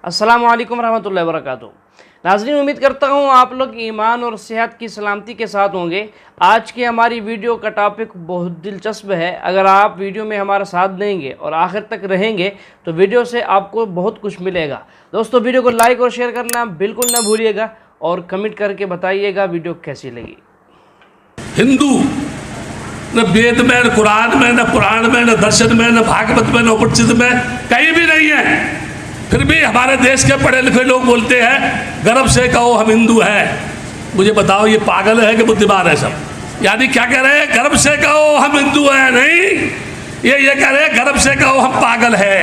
अस्सलामु अलैकुम रहमतुल्लाहि व बरकातुहू। नाज़रीन, उम्मीद करता हूँ आप लोग ईमान और सेहत की सलामती के साथ होंगे। आज की हमारी वीडियो का टॉपिक बहुत दिलचस्प है। अगर आप वीडियो में हमारा साथ देंगे और आखिर तक रहेंगे तो वीडियो से आपको बहुत कुछ मिलेगा। दोस्तों, वीडियो को लाइक और शेयर करना बिल्कुल ना भूलिएगा और कमेंट करके बताइएगा वीडियो कैसी लगी। हिंदू न वेद में, न कुरान में, न पुराण में, न दर्शन में, न भागवत में, न उपनिषद में कहीं भी नहीं है। फिर भी हमारे देश के पढ़े लिखे लोग बोलते हैं गर्व से कहो हम हिंदू हैं। मुझे बताओ, ये पागल है कि बुद्धिमान है सब? यानी क्या कह रहे हैं? गर्व से कहो हम हिंदू हैं? नहीं, ये कह रहे हैं गर्व से कहो हम पागल हैं,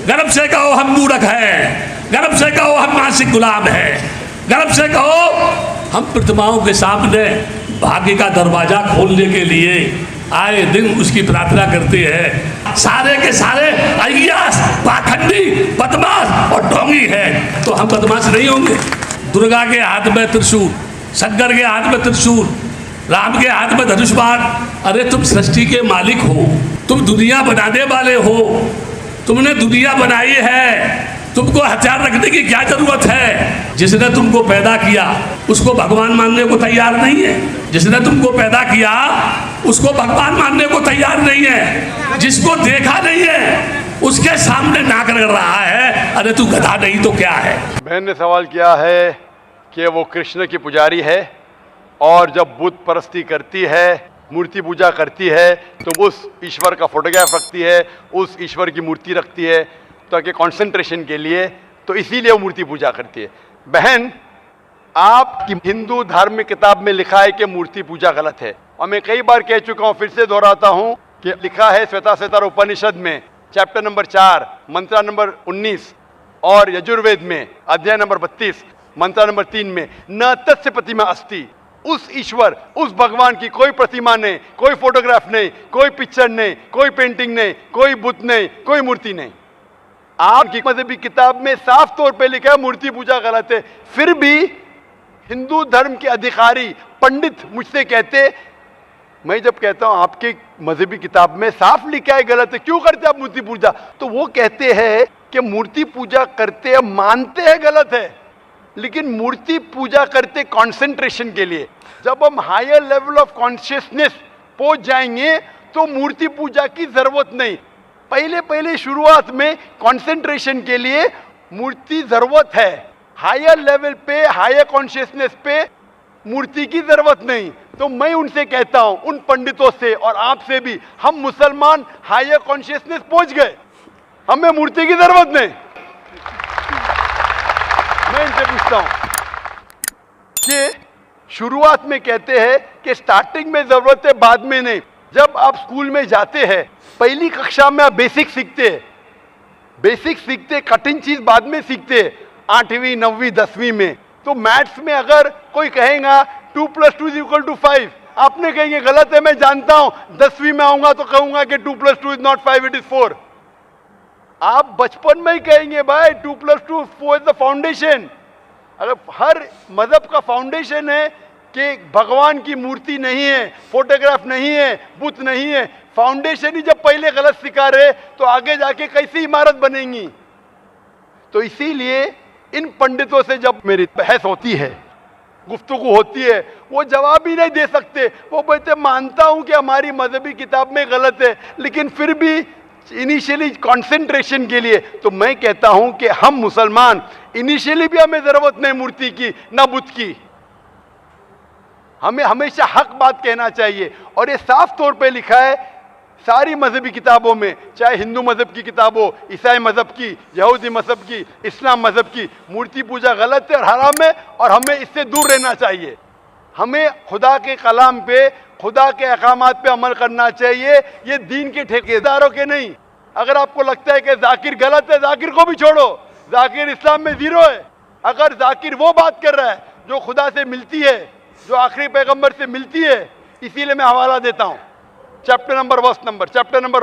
गर्व से कहो हम मूर्ख हैं, गर्व से कहो हम मानसिक गुलाम हैं, गर्व से कहो हम प्रतिमाओं के सामने भाग्य का दरवाजा खोलने के लिए आए दिन उसकी प्रार्थना करते हैं। सारे के सारे अय्यास, पाखंडी, बदमाश और ढोंगी है, तो हम बदमाश नहीं होंगे? दुर्गा के हाथ में त्रिशूल, शंकर के हाथ में त्रिशूल, राम के हाथ में धनुष बाण। अरे तुम सृष्टि के मालिक हो, तुम दुनिया बनाने वाले हो, तुमने दुनिया बनाई है, तुमको हथियार रखने की क्या जरूरत है? जिसने तुमको पैदा किया उसको भगवान मानने को तैयार नहीं है। जिसने तुमको पैदा किया उसको भगवान मानने को तैयार नहीं है। जिसको देखा नहीं है उसके सामने नाक रगड़ रहा है। अरे तू गधा नहीं तो क्या है? बहन ने सवाल किया है कि वो कृष्ण की पुजारी है और जब बुत परस्ती करती है, मूर्ति पूजा करती है, तो उस ईश्वर का फोटोग्राफ रखती है, उस ईश्वर की मूर्ति रखती है ताकि कंसंट्रेशन के लिए, तो इसीलिए वो मूर्ति पूजा करती है। बहन, आपकी हिंदू धार्मिक किताब में लिखा है कि मूर्ति पूजा गलत है, और मैं कई बार कह चुका हूं, फिर से दोहराता हूं कि लिखा है श्वेताश्वेतर उपनिषद में चैप्टर नंबर 4 मंत्र नंबर 19 और यजुर्वेद में अध्याय नंबर 32 मंत्र नंबर 3 में न तस्य प्रतिमा अस्ति। उस ईश्वर, उस भगवान की कोई प्रतिमा नहीं, कोई फोटोग्राफ नहीं, कोई पिक्चर नहीं, कोई पेंटिंग नहीं, कोई बुत नहीं, कोई मूर्ति नहीं। आपकी मजहबी किताब में साफ तौर पे लिखा है मूर्ति पूजा गलत है। फिर भी हिंदू धर्म के अधिकारी पंडित मुझसे कहते, मैं जब कहता हूं आपके मजहबी किताब में साफ लिखा है गलत है, क्यों करते आप मूर्ति पूजा? तो वो कहते हैं कि मूर्ति पूजा करते हैं, मानते हैं गलत है, लेकिन मूर्ति पूजा करते कंसंट्रेशन के लिए। जब हम हायर लेवल ऑफ कॉन्शियसनेस पहुंच जाएंगे तो मूर्ति पूजा की जरूरत नहीं। पहले शुरुआत में कंसंट्रेशन के लिए मूर्ति जरूरत है। हायर लेवल पे, हायर कॉन्शियसनेस पे मूर्ति की जरूरत नहीं। तो मैं उनसे कहता हूं, उन पंडितों से और आपसे भी, हम मुसलमान हायर कॉन्शियसनेस पहुंच गए, हमें मूर्ति की जरूरत नहीं। मैं इनसे पूछता हूं कि शुरुआत में कहते हैं कि स्टार्टिंग में जरूरत है, बाद में नहीं। जब आप स्कूल में जाते हैं, पहली कक्षा में आप बेसिक सीखते, कठिन चीज बाद में सीखते, 8वीं 9वीं 10वीं में। तो मैथ्स में अगर कोई कहेगा 2 + 2 = 5, आपने कहेंगे गलत है, मैं जानता हूं। 10वीं में आऊंगा तो कहूंगा कि 2 + 2 = 5, it is 4। आप बचपन में ही कहेंगे भाई 2 + 2 4 इज द फाउंडेशन। अगर हर मजहब का फाउंडेशन है कि भगवान की मूर्ति नहीं है, फोटोग्राफ नहीं है, बुत नहीं है, फाउंडेशन ही जब पहले गलत सिखा रहे तो आगे जाके कैसी इमारत बनेंगी? तो इसीलिए इन पंडितों से जब मेरी बहस होती है, गुफ्तगू होती है, वो जवाब ही नहीं दे सकते। वो बोलते मानता हूं कि हमारी मजहबी किताब में गलत है, लेकिन फिर भी इनिशियली कंसंट्रेशन के लिए। तो मैं कहता हूं कि हम मुसलमान इनिशियली भी हमें जरूरत नहीं मूर्ति की, ना बुत की। हमें हमेशा हक बात कहना चाहिए, और ये साफ तौर पे लिखा है सारी मजहबी किताबों में, चाहे हिंदू मजहब की किताब हो, ईसाई मजहब की, यहूदी मजहब की, इस्लाम मजहब की। मूर्ति पूजा गलत है और हराम है, और हमें इससे दूर रहना चाहिए। हमें खुदा के कलाम पे, खुदा के अहकामात पे अमल करना चाहिए, ये दीन के ठेकेदारों के नहीं। अगर आपको लगता है कि जाकिर गलत है, जाकिर को भी छोड़ो, जाकिर इस्लाम में 0 है। अगर जाकिर वो बात कर रहा है जो खुदा से मिलती है, जो आखिरी पैगंबर से मिलती है, इसीलिए मैं हवाला देता हूं, चैप्टर नंबर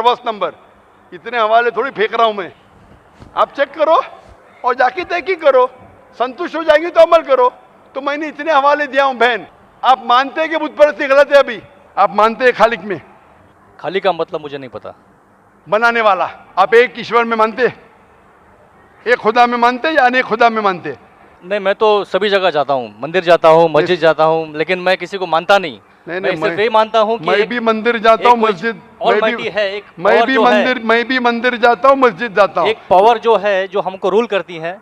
वर्स नंबर। इतने हवाले थोड़ी फेंक रहा हूं मैं, आप चेक करो और जाके तहकीक करो, संतुष्ट हो जाएंगे तो अमल करो। तो मैंने इतने हवाले दिया हूं। बहन, आप मानते हैं कि बुत परस्ती गलत है? अभी आप मानते हैं खालिक में? खालिक का मतलब मुझे नहीं पता। बनाने वाला, आप एक ईश्वर में मानते? एक खुदा में मानते या अनेक खुदा में मानते? नहीं, मैं तो सभी जगह जाता हूँ, मंदिर जाता हूँ, मस्जिद जाता हूँ, लेकिन मैं किसी को मानता नहीं। मैं सिर्फ यही मानता हूँ कि मैं भी मंदिर जाता हूँ, मस्जिद, ऑलमाइटी है, एक मैं भी मंदिर जाता हूँ, मस्जिद जाता हूँ। एक पावर जो है, जो हमको रूल करती है,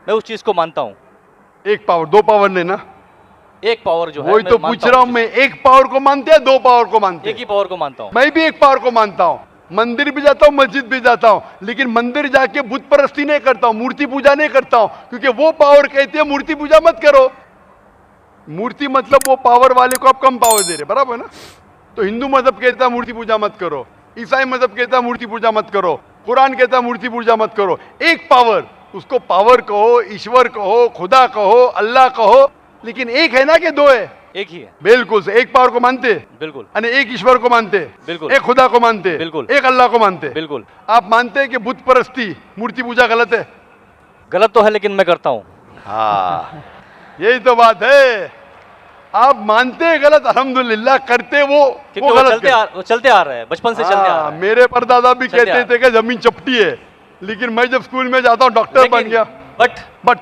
मैं उस चीज को मानता हूँ। एक पावर, दो पावर नहीं ना, एक पावर जो है, वही तो पूछ रहा हूँ मैं, एक पावर को मानते हैं, दो पावर को मानते हैं? एक ही पावर को मानता हूँ। मैं भी एक पावर को मानता हूँ, मंदिर भी जाता हूँ, मस्जिद भी जाता हूँ, लेकिन मंदिर जाके बुत परस्ती नहीं करता हूँ, मूर्ति पूजा नहीं करता हूँ, क्योंकि वो पावर कहती है मूर्ति पूजा मत करो। मूर्ति मतलब वो पावर वाले को आप कम पावर दे रहे, बराबर है ना? तो हिंदू मजहब कहता है मूर्ति पूजा मत करो, ईसाई मजहब कहता है मूर्ति पूजा मत करो, कुरान कहता है मूर्ति पूजा मत करो। एक पावर, उसको पावर कहो, ईश्वर कहो, खुदा कहो, अल्लाह कहो, लेकिन एक है ना कि दो है? एक ही है। बिल्कुल से, एक पावर को मानते, बिल्कुल, यानी एक ईश्वर को मानते, बिल्कुल, एक खुदा को मानते, बिल्कुल, एक अल्लाह को मानते, बिल्कुल। आप मानते हैं कि बुत परस्ती, मूर्ति पूजा गलत है? गलत तो है, लेकिन मैं करता हूँ। हाँ, यही तो बात है। आप मानते हैं गलत, अल्हम्दुलिल्लाह, करते वो गलत चलते आ रहा है, बचपन से चलते आ रहा है। मेरे परदादा भी कहते थे कि जमीन चपटी है, लेकिन मैं जब स्कूल में जाता हूँ डॉक्टर बन गया। बट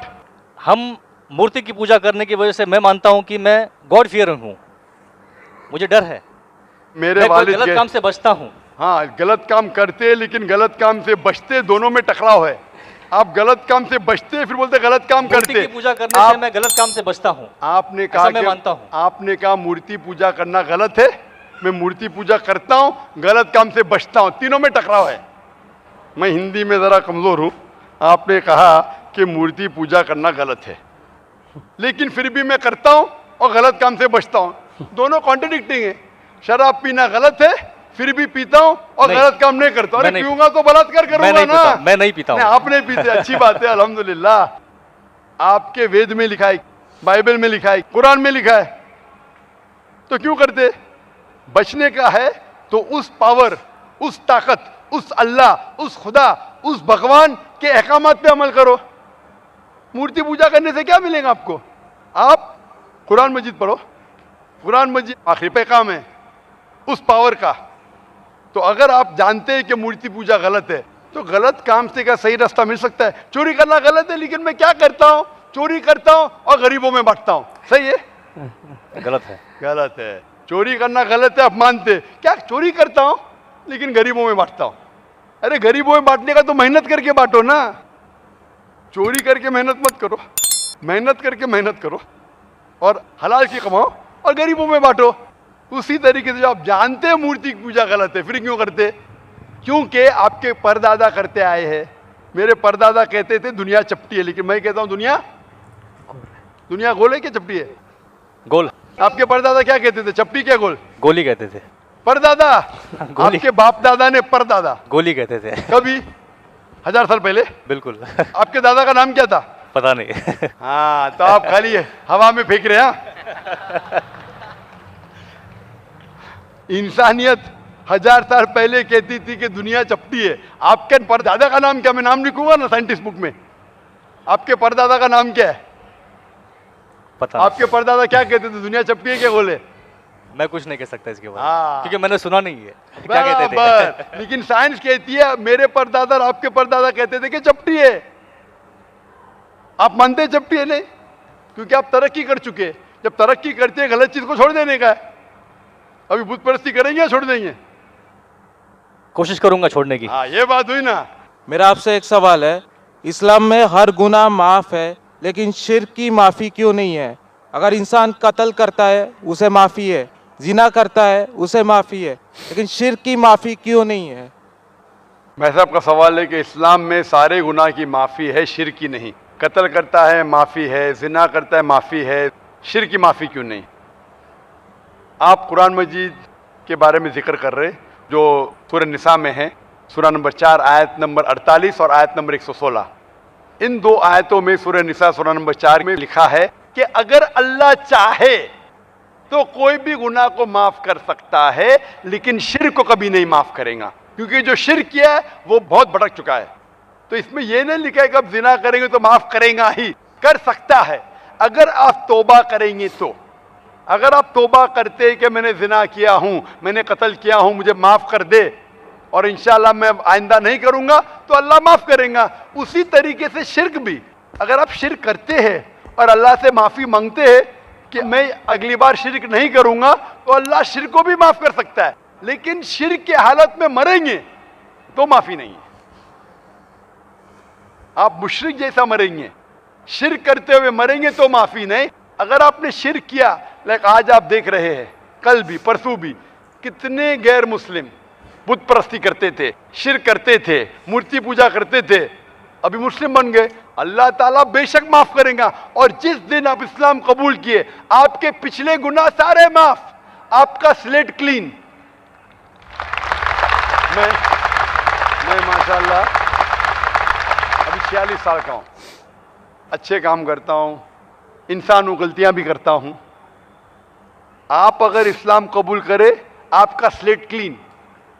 हम मूर्ति की पूजा करने की वजह से मैं मानता हूं कि मैं गॉड फियरिंग हूं, मुझे डर है, मेरे वालिद गलत काम से बचता हूं। हाँ, गलत काम करते, लेकिन गलत काम से बचते, दोनों में टकराव है। आप गलत काम से बचते, फिर बोलते गलत काम करते। मूर्ति की पूजा करने से मैं गलत काम से बचता हूं। आपने कहा, मैं मानता हूं। आपने कहा मूर्ति पूजा करना गलत है, मैं मूर्ति पूजा करता हूं, गलत काम से बचता हूं, तीनों में टकराव है। मैं हिंदी में जरा कमजोर हूं। आपने कहा कि मूर्ति पूजा करना गलत है, लेकिन फिर भी मैं करता हूं और गलत काम से बचता हूं, दोनों कॉन्ट्रडिक्टिंग है। शराब पीना गलत है, फिर भी पीता हूं और गलत काम नहीं करता। अरे पीऊंगा तो बलात्कार करूंगा ना। मैं नहीं पीता हूं। आप नहीं पीते, अच्छी बात है, अल्हम्दुलिल्लाह। आपके वेद में लिखा है, बाइबल में लिखा है, कुरान में लिखा है, तो क्यों करते? बचने का है तो उस पावर, उस ताकत, उस अल्लाह, उस खुदा, उस भगवान के अहकामात पे अमल करो। मूर्ति पूजा करने से क्या मिलेगा आपको? आप कुरान मजीद पढ़ो, कुरान मजीद आखिरी पैगाम है उस पावर का। तो अगर आप जानते हैं कि मूर्ति पूजा गलत है, तो गलत काम से क्या सही रास्ता मिल सकता है? चोरी करना गलत है, लेकिन मैं क्या करता हूं? चोरी करता हूं और गरीबों में बांटता हूं, सही है? गलत है, गलत है। चोरी करना गलत है, आप मानते, क्या चोरी करता हूं लेकिन गरीबों में बांटता हूं। अरे गरीबों में बांटने का तो मेहनत करके बांटो ना, चोरी करके मेहनत मत करो, मेहनत करके मेहनत करो और हलाल की कमाओ और गरीबों में बांटो। उसी तरीके से जो आप जानते हैं मूर्ति की पूजा गलत है, फिर क्यों करते? क्योंकि आपके परदादा करते आए हैं। मेरे परदादा कहते थे दुनिया चपटी है, लेकिन मैं कहता हूं दुनिया गोल है क्या चपटी है? गोल। आपके परदादा क्या कहते थे, चपटी क्या गोल? गोली कहते थे। परदादा? आपके बाप दादा ने परदादा गोली कहते थे। कभी 1000 साल पहले? बिल्कुल। आपके दादा का नाम क्या था? पता नहीं। हाँ, तो आप खाली हवा में फेंक रहे हैं। इंसानियत 1000 साल पहले कहती थी कि दुनिया चपटी है। आपके परदादा का नाम क्या? मैं नाम लिखूंगा ना साइंटिस्ट बुक में। आपके परदादा का नाम क्या है? पता। आपके परदादा क्या कहते थे, दुनिया चपटी है क्या गोल है? मैं कुछ नहीं कह सकता इसके बारे हाँ। में, क्योंकि मैंने सुना नहीं है क्या कहते थे। लेकिन साइंस कहती है, मेरे परदादा और आपके परदादा कहते थे कि चपटी है। आप मानते हैं चपटी है? नहीं, क्योंकि आप तरक्की कर चुके हैं। जब तरक्की करते हैं, गलत चीज को छोड़ देने का है। अभी बुत परस्ती करेंगे या छोड़ देंगे? कोशिश करूंगा छोड़ने की। हाँ, ये बात हुई ना। मेरा आपसे एक सवाल है, इस्लाम में हर गुनाह माफ़ है, लेकिन शिर्क की माफ़ी क्यों नहीं है? अगर इंसान कत्ल करता है उसे माफ़ी है, जिना करता है उसे माफ़ी है, लेकिन शिर्क की माफ़ी क्यों नहीं है? मैं साहब का सवाल है कि इस्लाम में सारे गुनाह की माफ़ी है, शिर्क की नहीं। कत्ल करता है माफ़ी है, जिना करता है माफ़ी है, शिर्क की माफ़ी क्यों नहीं? आप कुरान मजीद के बारे में जिक्र कर रहे, जो सूरह निसा में है, सूरह नंबर 4 आयत नंबर 48 और आयत नंबर 116। इन दो आयतों में सूरह निसा सूरह नंबर 4 में लिखा है कि अगर अल्लाह चाहे तो कोई भी गुनाह को माफ कर सकता है, लेकिन शिर्क को कभी नहीं माफ करेगा, क्योंकि जो शिर्क किया है वो बहुत भटक चुका है। तो इसमें यह नहीं लिखा है कि अब जिना करेंगे तो माफ करेगा ही, कर सकता है अगर आप तौबा करेंगे तो। अगर आप तौबा करते कि मैंने जिना किया हूं, मैंने कत्ल किया हूं, मुझे माफ कर दे, और इंशाअल्लाह मैं आइंदा नहीं करूंगा तो अल्लाह माफ करेगा। उसी तरीके से शिर्क भी, अगर आप शिर्क करते हैं और अल्लाह से माफी मांगते हैं कि मैं अगली बार शिर्क नहीं करूंगा, तो अल्लाह शिर्क को भी माफ कर सकता है। लेकिन शिर्क के हालत में मरेंगे तो माफी नहीं है। आप मुशरिक जैसा मरेंगे, शिर्क करते हुए मरेंगे तो माफी नहीं। अगर आपने शिर्क किया, लाइक आज आप देख रहे हैं, कल भी परसों भी कितने गैर मुस्लिम बुत परस्ती करते थे, शिर्क करते थे, मूर्ति पूजा करते थे, अभी मुस्लिम बन गए। अल्लाह ताला बेशक माफ करेगा। और जिस दिन आप इस्लाम कबूल किए, आपके पिछले गुनाह सारे माफ, आपका स्लेट क्लीन। मैं माशाल्लाह अभी 46 साल का हूं, अच्छे काम करता हूं, इंसान हूं, गलतियां भी करता हूं। आप अगर इस्लाम कबूल करें, आपका स्लेट क्लीन।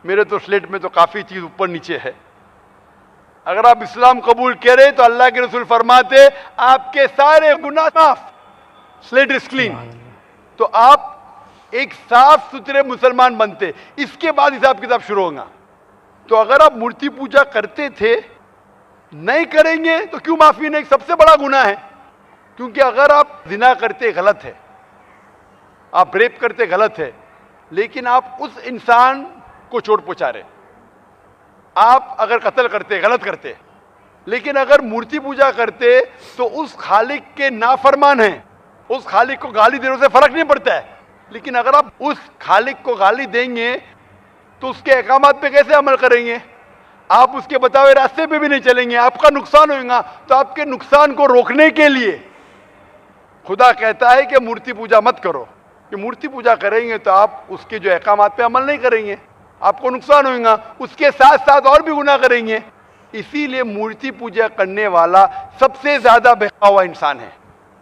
मेरे तो स्लेट में तो काफी चीज ऊपर नीचे है। अगर आप इस्लाम कबूल करें तो अल्लाह के रसूल फरमाते आपके सारे गुनाह माफ, स्लेट इज क्लीन। तो आप एक साफ सुथरे मुसलमान बनते, इसके बाद हिसाब किताब शुरू होगा। तो अगर आप मूर्ति पूजा करते थे, नहीं करेंगे तो क्यों माफी नहीं? सबसे बड़ा गुनाह है। क्योंकि अगर आप जिना करते गलत है, आप रेप करते गलत है, लेकिन आप उस इंसान को चोट पहुंचा रहे। आप अगर कत्ल करते गलत करते, लेकिन अगर मूर्ति पूजा करते तो उस खालिक के नाफरमान हैं, उस खालिक को गाली देने से फर्क नहीं पड़ता है। लेकिन अगर आप उस खालिक को गाली देंगे तो उसके अहकामात पे कैसे अमल करेंगे? आप उसके बताए रास्ते पे भी नहीं चलेंगे, आपका नुकसान होगा। तो आपके नुकसान को रोकने के लिए खुदा कहता है कि मूर्ति पूजा मत करो। कि मूर्ति पूजा करेंगे तो आप उसके जो अहकामात पे अमल नहीं करेंगे, आपको नुकसान होगा, उसके साथ साथ और भी गुनाह करेंगे। इसीलिए मूर्ति पूजा करने वाला सबसे ज्यादा बहका हुआ इंसान है।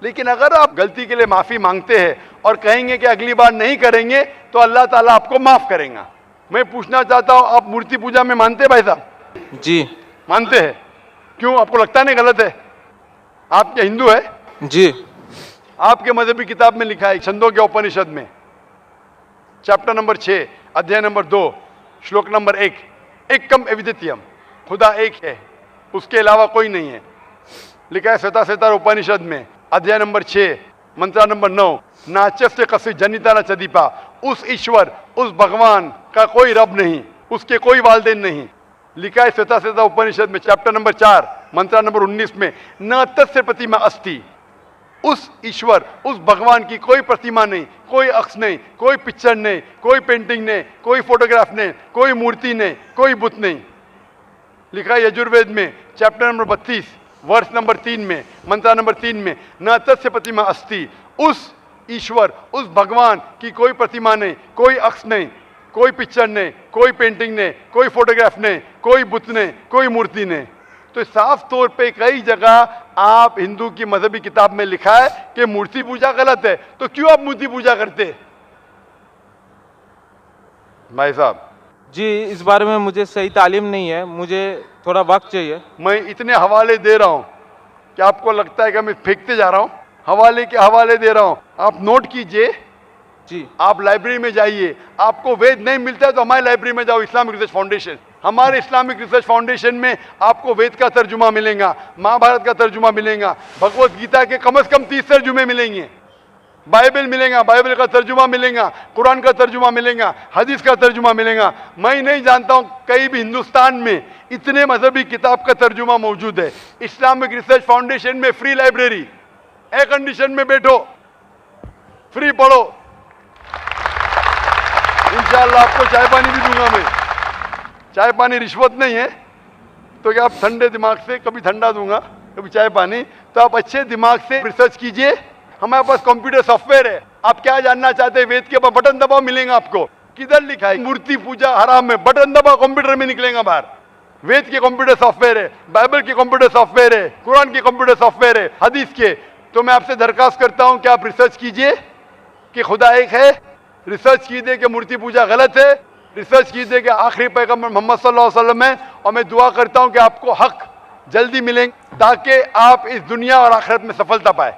लेकिन अगर आप गलती के लिए माफी मांगते हैं और कहेंगे कि अगली बार नहीं करेंगे, तो अल्लाह ताला आपको माफ करेगा। मैं पूछना चाहता हूं, आप मूर्ति पूजा में मानते हैं भाई साहब? जी मानते हैं। क्यों, आपको लगता नहीं गलत है? आप क्या हिंदू है? जी। आपके मजहबी किताब में लिखा है, छंदों के उपनिषद में चैप्टर नंबर 6 अध्याय नंबर 2 श्लोक नंबर 1, एकम अद्वितीयम, खुदा एक है, उसके अलावा कोई नहीं है। लिखा है श्वेता उपनिषद में अध्याय नंबर 6 मंत्र नंबर 9, नाचस्य कसी जनिता न चदीपा, उस ईश्वर, उस भगवान का कोई रब नहीं, उसके कोई वालदेन नहीं। लिखा है श्वेता उपनिषद में चैप्टर नंबर 4 मंत्र नंबर 19 में, न तस्य प्रतिमा अस्ति, उस ईश्वर, उस भगवान की कोई प्रतिमा नहीं, कोई अक्ष नहीं, कोई पिक्चर नहीं, कोई पेंटिंग नहीं, कोई फोटोग्राफ नहीं, कोई मूर्ति नहीं, कोई बुत नहीं। लिखा है यजुर्वेद में चैप्टर नंबर 32 वर्ष नंबर 3 में मंत्र नंबर 3 में, न तस्य प्रतिमा अस्ति, उस ईश्वर, उस भगवान की कोई प्रतिमा नहीं, कोई अक्ष नहीं, कोई पिक्चर नहीं, कोई पेंटिंग नहीं, कोई फोटोग्राफ नहीं, कोई बुत नहीं, कोई मूर्ति नहीं। तो साफ तौर पे कई जगह आप हिंदू की मजहबी किताब में लिखा है कि मूर्ति पूजा गलत है। तो क्यों आप मूर्ति पूजा करते भाई साहब? जी, इस बारे में मुझे सही तालीम नहीं है, मुझे थोड़ा वक्त चाहिए। मैं इतने हवाले दे रहा हूं कि आपको लगता है कि मैं फेंकते जा रहा हूं। हवाले के हवाले दे रहा हूं, आप नोट कीजिए। जी। आप लाइब्रेरी में जाइए, आपको वेद नहीं मिलता है तो हमारी लाइब्रेरी में जाओ, इस्लामिक रिसर्च फाउंडेशन। हमारे इस्लामिक रिसर्च फाउंडेशन में आपको वेद का तर्जुमा मिलेगा, महाभारत का तर्जुमा मिलेगा, भगवत गीता के कम से कम 30 तर्जुमे मिलेंगे, बाइबल मिलेगा, बाइबल का तर्जुमा मिलेगा, कुरान का तर्जुमा मिलेगा, हदीस का तर्जुमा मिलेगा। मैं नहीं जानता हूं कहीं भी हिंदुस्तान में इतने मजहबी किताब का तर्जुमा मौजूद है। इस्लामिक रिसर्च फाउंडेशन में फ्री लाइब्रेरी, एयर कंडीशन में बैठो, फ्री पढ़ो। इंशाअल्लाह आपको चाय पानी भी दूंगा मैं। चाय पानी रिश्वत नहीं है, तो क्या आप ठंडे दिमाग से, कभी ठंडा दूंगा कभी चाय पानी, तो आप अच्छे दिमाग से रिसर्च कीजिए। हमारे पास कंप्यूटर सॉफ्टवेयर है, आप क्या जानना चाहते हैं वेद के ऊपर बटन दबाओ, मिलेगा आपको। किधर लिखा है मूर्ति पूजा हराम है? बटन दबाओ, कंप्यूटर में निकलेगा बाहर। वेद के कंप्यूटर सॉफ्टवेयर है, बाइबल के कंप्यूटर सॉफ्टवेयर है, कुरान के कंप्यूटर सॉफ्टवेयर है, हदीस के। तो मैं आपसे दरखास्त करता हूं कि आप रिसर्च कीजिए कि खुदा एक है, रिसर्च कीजिए कि मूर्ति पूजा गलत है, रिसर्च कीजिए कि आखिरी पैगंबर मोहम्मद सल्लल्लाहु अलैहि वसल्लम है। और मैं दुआ करता हूं कि आपको हक जल्दी मिलेंगे ताकि आप इस दुनिया और आखिरत में सफलता पाए।